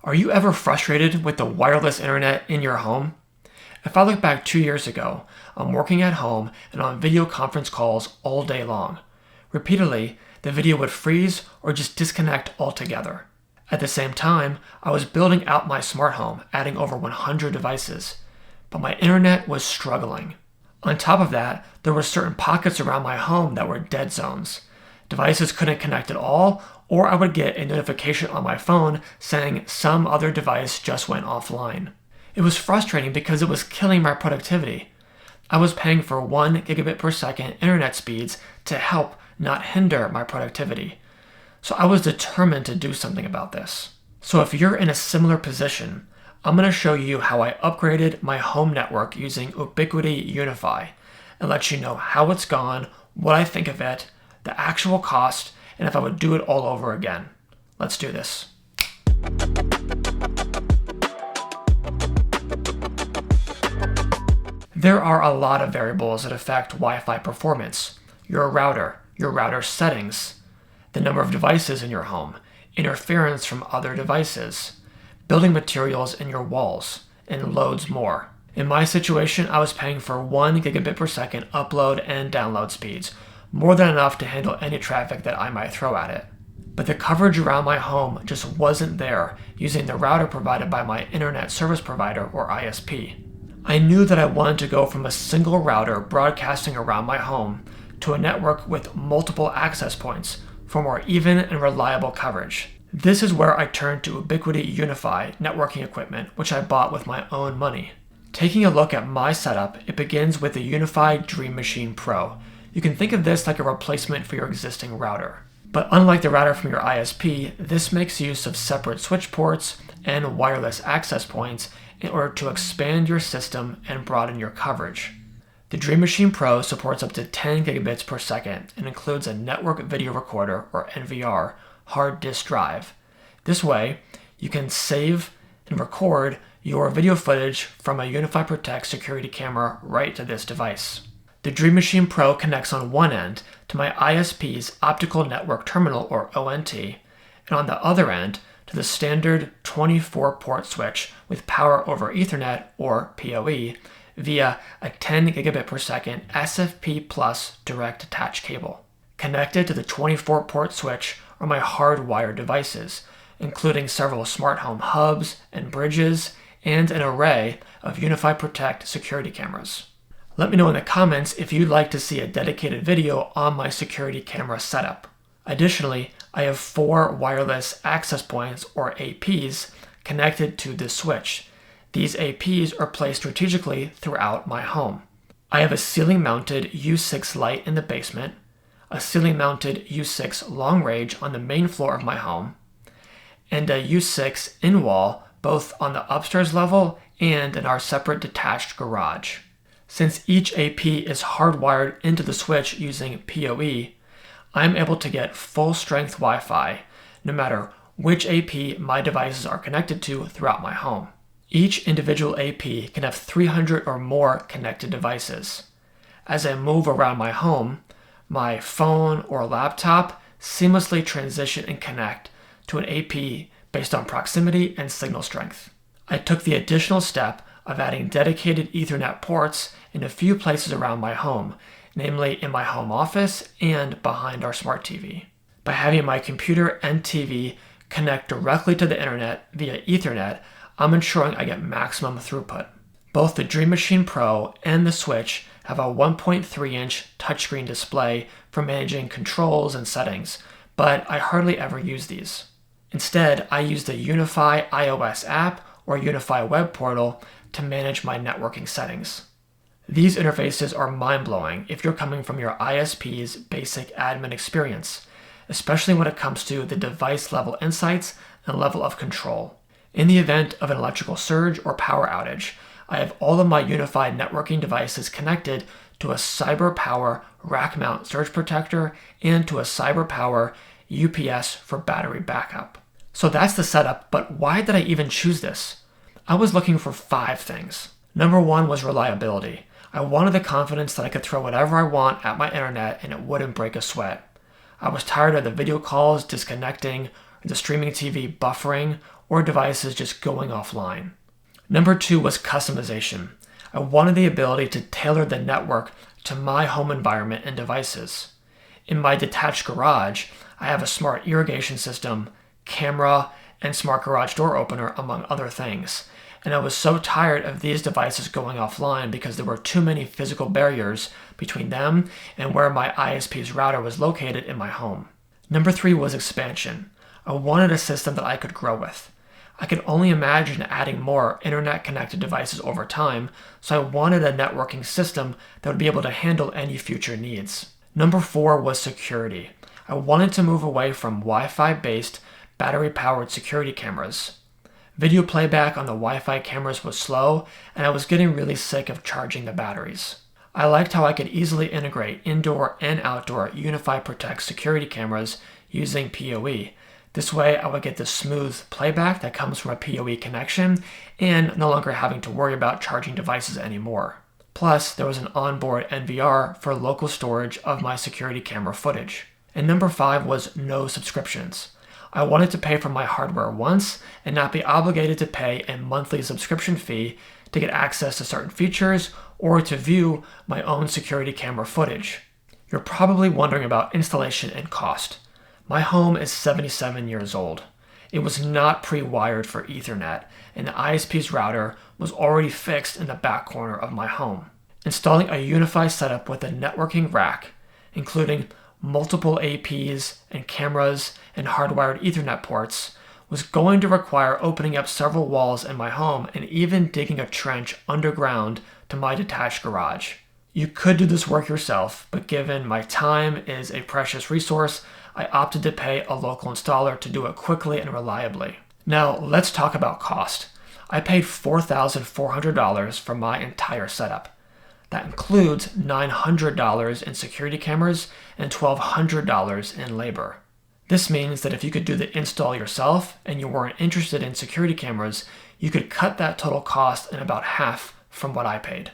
Are you ever frustrated with the wireless internet in your home? If I look back 2 years ago, I'm working at home and on video conference calls all day long. Repeatedly, the video would freeze or just disconnect altogether. At the same time, I was building out my smart home, adding over 100 devices, but my internet was struggling. On top of that, there were certain pockets around my home that were dead zones. Devices couldn't connect at all, or I would get a notification on my phone saying some other device just went offline. It was frustrating because it was killing my productivity. I was paying for 1 gigabit per second internet speeds to help, not hinder, my productivity. So I was determined to do something about this. So if you're in a similar position, I'm going to show you how I upgraded my home network using Ubiquiti UniFi and let you know how it's gone, what I think of it, the actual cost, and if I would do it all over again. Let's do this. There are a lot of variables that affect Wi-Fi performance. Your router settings, the number of devices in your home, interference from other devices, building materials in your walls, and loads more. In my situation, I was paying for 1 gigabit per second upload and download speeds, more than enough to handle any traffic that I might throw at it. But the coverage around my home just wasn't there using the router provided by my internet service provider or ISP. I knew that I wanted to go from a single router broadcasting around my home to a network with multiple access points for more even and reliable coverage. This is where I turned to Ubiquiti UniFi networking equipment, which I bought with my own money. Taking a look at my setup, it begins with the UniFi Dream Machine Pro. You can think of this like a replacement for your existing router. But unlike the router from your ISP, this makes use of separate switch ports and wireless access points in order to expand your system and broaden your coverage. The Dream Machine Pro supports up to 10 gigabits per second and includes a network video recorder, or NVR, hard disk drive. This way, you can save and record your video footage from a UniFi Protect security camera right to this device. The Dream Machine Pro connects on one end to my ISP's optical network terminal, or ONT, and on the other end to the standard 24-port switch with power over Ethernet, or PoE, via a 10 gigabit per second SFP Plus direct attach cable. Connected to the 24-port switch are my hardwired devices, including several smart home hubs and bridges, and an array of UniFi Protect security cameras. Let me know in the comments if you'd like to see a dedicated video on my security camera setup. Additionally, I have 4 wireless access points, or APs, connected to this switch. These APs are placed strategically throughout my home. I have a ceiling-mounted U6 light in the basement, a ceiling-mounted U6 long range on the main floor of my home, and a U6 in-wall both on the upstairs level and in our separate detached garage. Since each AP is hardwired into the switch using PoE, I'm able to get full-strength Wi-Fi no matter which AP my devices are connected to throughout my home. Each individual AP can have 300 or more connected devices. As I move around my home, my phone or laptop seamlessly transition and connect to an AP based on proximity and signal strength. I took the additional step of adding dedicated Ethernet ports in a few places around my home, namely in my home office and behind our smart TV. By having my computer and TV connect directly to the internet via Ethernet, I'm ensuring I get maximum throughput. Both the Dream Machine Pro and the Switch have a 1.3-inch touchscreen display for managing controls and settings, but I hardly ever use these. Instead, I use the UniFi iOS app or UniFi web portal to manage my networking settings. These interfaces are mind-blowing if you're coming from your ISP's basic admin experience, especially when it comes to the device-level insights and level of control. In the event of an electrical surge or power outage, I have all of my unified networking devices connected to a CyberPower rack mount surge protector and to a CyberPower UPS for battery backup. So that's the setup, but why did I even choose this? I was looking for 5 things. Number 1 was reliability. I wanted the confidence that I could throw whatever I want at my internet and it wouldn't break a sweat. I was tired of the video calls disconnecting, or the streaming TV buffering, or devices just going offline. Number 2 was customization. I wanted the ability to tailor the network to my home environment and devices. In my detached garage, I have a smart irrigation system, camera, and smart garage door opener, among other things. And I was so tired of these devices going offline because there were too many physical barriers between them and where my ISP's router was located in my home. Number 3 was expansion. I wanted a system that I could grow with. I could only imagine adding more internet-connected devices over time, so I wanted a networking system that would be able to handle any future needs. Number 4 was security. I wanted to move away from Wi-Fi-based, battery-powered security cameras. Video playback on the Wi-Fi cameras was slow, and I was getting really sick of charging the batteries. I liked how I could easily integrate indoor and outdoor UniFi Protect security cameras using PoE. This way, I would get the smooth playback that comes from a PoE connection and no longer having to worry about charging devices anymore. Plus, there was an onboard NVR for local storage of my security camera footage. And number 5 was no subscriptions. I wanted to pay for my hardware once and not be obligated to pay a monthly subscription fee to get access to certain features or to view my own security camera footage. You're probably wondering about installation and cost. My home is 77 years old. It was not pre-wired for Ethernet, and the ISP's router was already fixed in the back corner of my home. Installing a UniFi setup with a networking rack, including multiple APs and cameras and hardwired Ethernet ports, was going to require opening up several walls in my home and even digging a trench underground to my detached garage. You could do this work yourself, but given my time is a precious resource, I opted to pay a local installer to do it quickly and reliably. Now, let's talk about cost. I paid $4,400 for my entire setup. That includes $900 in security cameras and $1,200 in labor. This means that if you could do the install yourself and you weren't interested in security cameras, you could cut that total cost in about half from what I paid.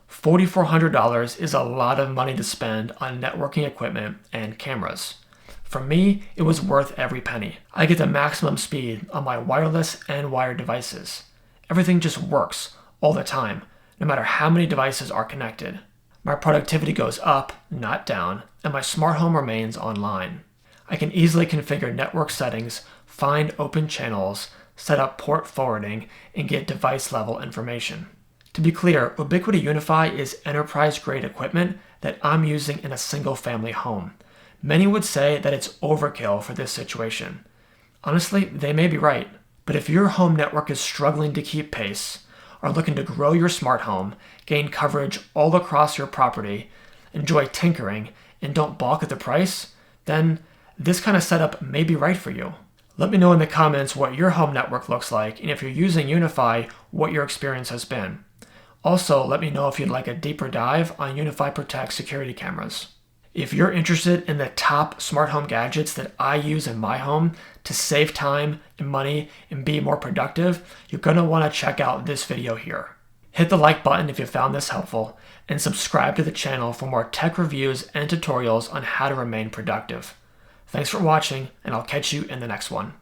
$4,400 is a lot of money to spend on networking equipment and cameras. For me, it was worth every penny. I get the maximum speed on my wireless and wired devices. Everything just works all the time, no matter how many devices are connected. My productivity goes up, not down, and my smart home remains online. I can easily configure network settings, find open channels, set up port forwarding, and get device-level information. To be clear, Ubiquiti UniFi is enterprise-grade equipment that I'm using in a single-family home. Many would say that it's overkill for this situation. Honestly, they may be right. But if your home network is struggling to keep pace, are looking to grow your smart home, gain coverage all across your property, enjoy tinkering, and don't balk at the price, then this kind of setup may be right for you. Let me know in the comments what your home network looks like, and if you're using UniFi, what your experience has been. Also, let me know if you'd like a deeper dive on UniFi Protect security cameras. If you're interested in the top smart home gadgets that I use in my home to save time and money and be more productive, you're going to want to check out this video here. Hit the like button if you found this helpful, and subscribe to the channel for more tech reviews and tutorials on how to remain productive. Thanks for watching, and I'll catch you in the next one.